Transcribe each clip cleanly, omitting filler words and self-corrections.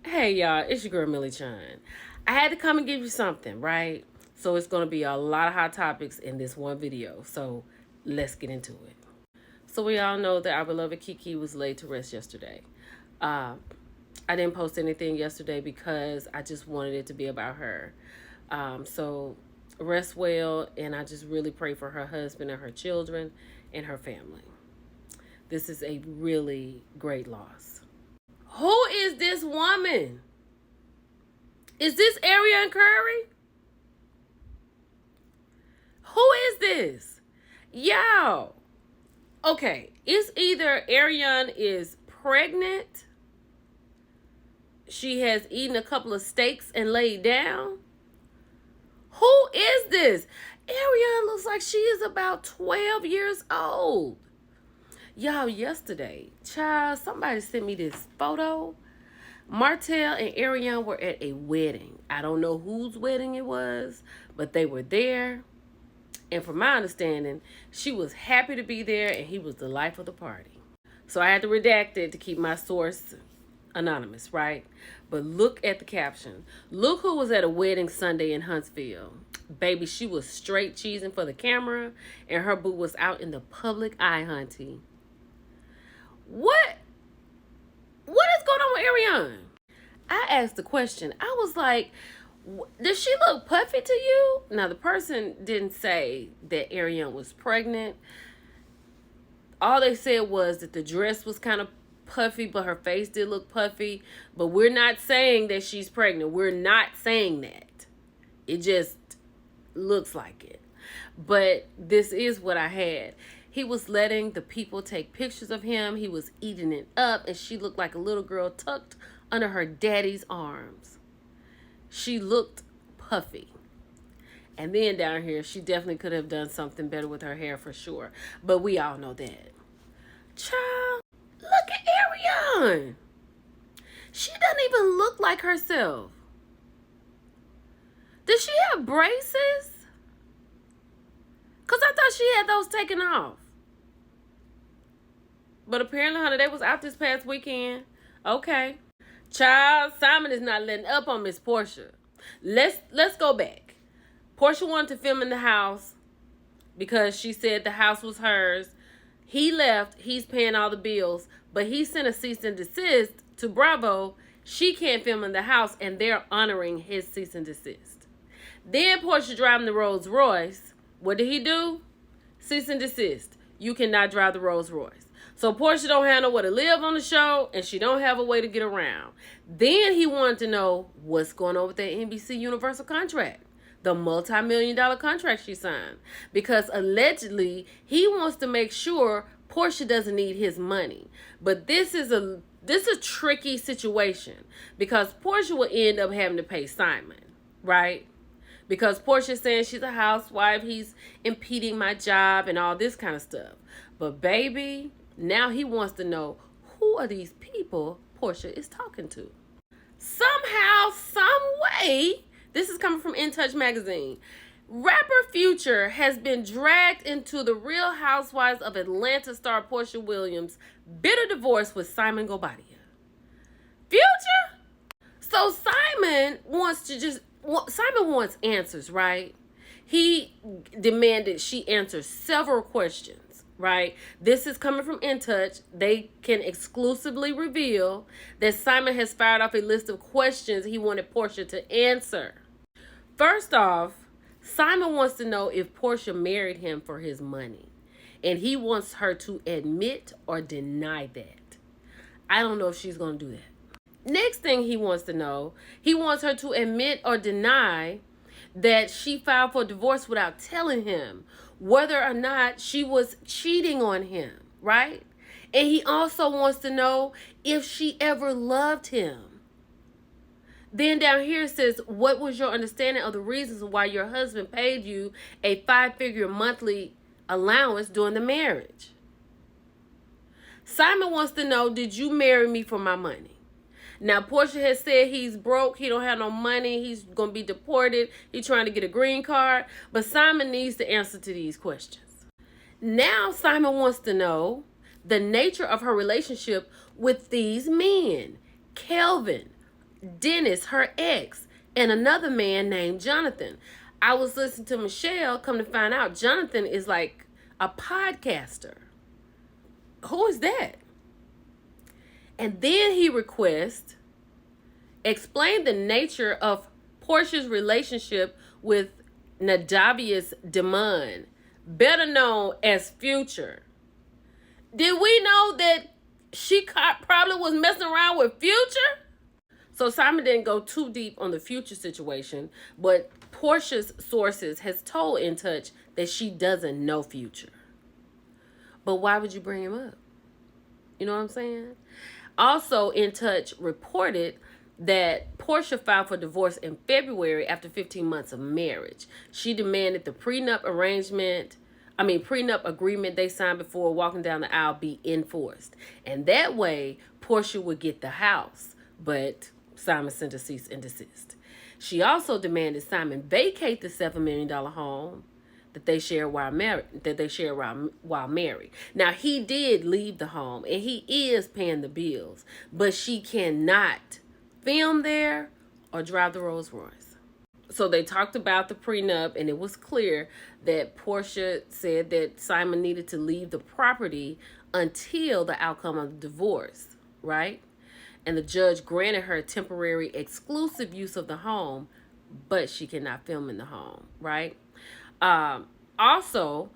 Hey y'all, it's your girl Millie Chan. I had to come and give you something, right? So it's going to be a lot of hot topics in this one video. So let's get into it. So we all know that our beloved Kiki was laid to rest yesterday. Uh, I didn't post anything yesterday because I just wanted it to be about her. So rest well, and I just really pray for her husband and her children and her family. This is a really great loss. Who is this woman? Is this Arion Curry? Who is this? Yo. Okay, it's either Arion is pregnant, she has eaten a couple of steaks and laid down. Who is this? Arion looks like she is about 12 years old. Y'all, yesterday, child, somebody sent me this photo. Martell and Arion were at a wedding. I don't know whose wedding it was, but they were there. And from my understanding, she was happy to be there and he was the life of the party. So I had to redact it to keep my source anonymous, right? But look at the caption. Look who was at a wedding Sunday in Huntsville. Baby, she was straight cheesing for the camera and her boo was out in the public eye, hunty. What is going on with Arion? I asked the question. I was like, does she look puffy to you? Now, the person didn't say that Arion was pregnant. All they said was that the dress was kind of puffy, but her face did look puffy. But we're not saying that she's pregnant. We're not saying that. It just looks like it. But this is what I had. He was letting the people take pictures of him. He was eating it up, and she looked like a little girl tucked under her daddy's arms. She looked puffy. And then down here, she definitely could have done something better with her hair for sure. But we all know that. Child, look at Arion. She doesn't even look like herself. Does she have braces? Because I thought she had those taken off. But apparently, honey, they was out this past weekend. Okay. Child, Simon is not letting up on Miss Porsha. Let's go back. Porsha wanted to film in the house because she said the house was hers. He left. He's paying all the bills. But he sent a cease and desist to Bravo. She can't film in the house, and they're honoring his cease and desist. Then Porsha driving the Rolls Royce. What did he do? Cease and desist. You cannot drive the Rolls Royce. So Porsha don't have nowhere to live on the show, and she don't have a way to get around. Then he wanted to know what's going on with that NBC Universal contract, the multi-million-dollar contract she signed, because allegedly he wants to make sure Porsha doesn't need his money. But this is a tricky situation because Porsha will end up having to pay Simon, right? Because Porsha's saying she's a housewife, he's impeding my job and all this kind of stuff. But baby, now he wants to know who are these people Porsha is talking to. Somehow, some way, this is coming from In Touch magazine, rapper Future has been dragged into the Real Housewives of Atlanta star Porsha Williams' bitter divorce with Simon Gobadia. Future? So Simon wants answers, right? He demanded she answer several questions, right? This is coming from In Touch. They can exclusively reveal that Simon has fired off a list of questions he wanted Porsha to answer. First off, Simon wants to know if Porsha married him for his money, and he wants her to admit or deny that. I don't know if she's going to do that. Next thing he wants to know, he wants her to admit or deny that she filed for divorce without telling him whether or not she was cheating on him, right? And he also wants to know if she ever loved him. Then down here it says, what was your understanding of the reasons why your husband paid you a 5-figure monthly allowance during the marriage? Simon wants to know, did you marry me for my money? Now, Porsha has said he's broke. He don't have no money. He's going to be deported. He's trying to get a green card. But Simon needs the answer to these questions. Now, Simon wants to know the nature of her relationship with these men. Kelvin, Dennis, her ex, and another man named Jonathan. I was listening to Michelle, come to find out Jonathan is like a podcaster. Who is that? And then he requests, explain the nature of Porsha's relationship with Nadavius Demon, better known as Future. Did we know that she probably was messing around with Future? So Simon didn't go too deep on the Future situation, but Porsha's sources has told In Touch that she doesn't know Future. But why would you bring him up? You know what I'm saying? Also, In Touch reported that Porsha filed for divorce in February after 15 months of marriage. She demanded the prenup agreement they signed before walking down the aisle be enforced. And that way, Porsha would get the house. But Simon sent a cease and desist. She also demanded Simon vacate the $7 million home that they share while married. Now, he did leave the home and he is paying the bills, but she cannot film there or drive the Rolls Royce. So they talked about the prenup, and it was clear that Porsha said that Simon needed to leave the property until the outcome of the divorce, right? And the judge granted her temporary exclusive use of the home, but she cannot film in the home, right? Also,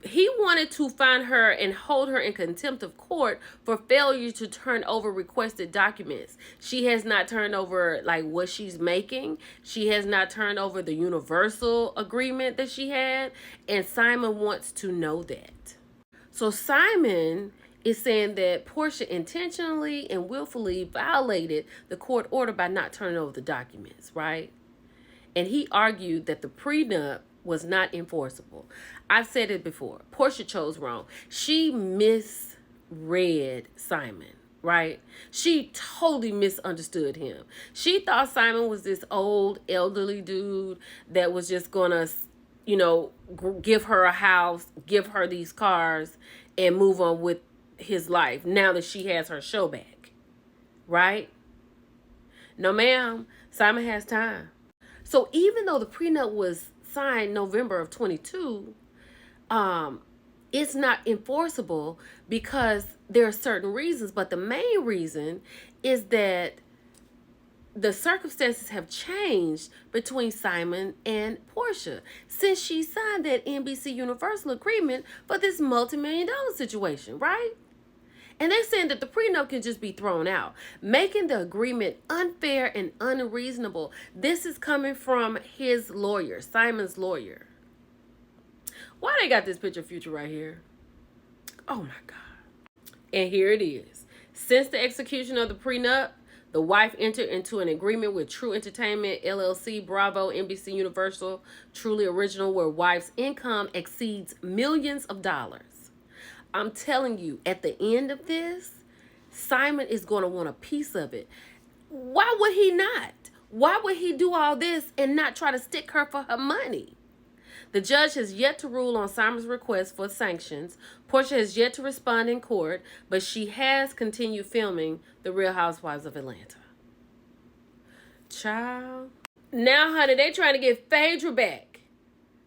he wanted to find her and hold her in contempt of court for failure to turn over requested documents. She has not turned over like what she's making. She has not turned over the universal agreement that she had. And Simon wants to know that. So Simon is saying that Porsha intentionally and willfully violated the court order by not turning over the documents, right? And he argued that the prenup was not enforceable. I've said it before. Porsha chose wrong. She misread Simon, right? She totally misunderstood him. She thought Simon was this old elderly dude that was just gonna, give her a house, give her these cars, and move on with his life now that she has her show back, right? No, ma'am. Simon has time. So even though the prenup was signed November of 22, it's not enforceable because there are certain reasons. But the main reason is that the circumstances have changed between Simon and Porsha since she signed that NBC Universal agreement for this multi-million-dollar situation, right? And they're saying that the prenup can just be thrown out, making the agreement unfair and unreasonable. This is coming from his lawyer, Simon's lawyer. Why they got this picture of Future right here? Oh my God. And here it is. Since the execution of the prenup, the wife entered into an agreement with True Entertainment, LLC, Bravo, NBC Universal, Truly Original, where wife's income exceeds millions of dollars. I'm telling you, at the end of this, Simon is going to want a piece of it. Why would he not? Why would he do all this and not try to stick her for her money? The judge has yet to rule on Simon's request for sanctions. Porsha has yet to respond in court, but she has continued filming The Real Housewives of Atlanta. Child. Now, honey, they trying to get Phaedra back.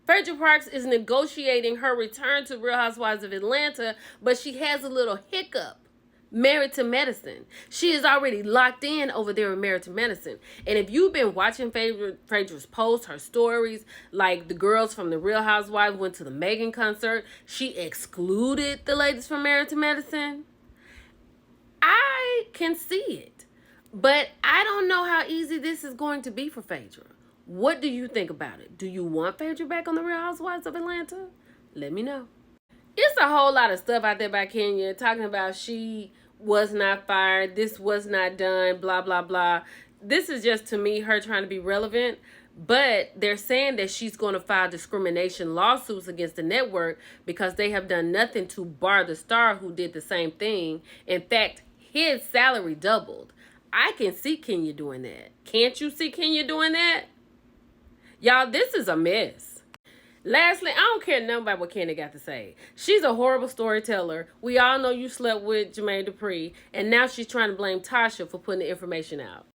Phaedra Parks is negotiating her return to Real Housewives of Atlanta, but she has a little hiccup. Married to Medicine. She is already locked in over there with Married to Medicine. And if you've been watching Phaedra's posts, her stories, like the girls from the Real Housewives went to the Megan concert, she excluded the ladies from Married to Medicine. I can see it. But I don't know how easy this is going to be for Phaedra. What do you think about it? Do you want Phaedra back on the Real Housewives of Atlanta? Let me know. It's a whole lot of stuff out there by Kenya talking about she was not fired, this was not done, blah, blah, blah. This is just, to me, her trying to be relevant. But they're saying that she's going to file discrimination lawsuits against the network because they have done nothing to bar the star who did the same thing. In fact, his salary doubled. I can see Kenya doing that. Can't you see Kenya doing that? Y'all, this is a mess. Lastly, I don't care nothing about what Kenny got to say. She's a horrible storyteller. We all know you slept with Jermaine Dupri, and now she's trying to blame Tasha for putting the information out.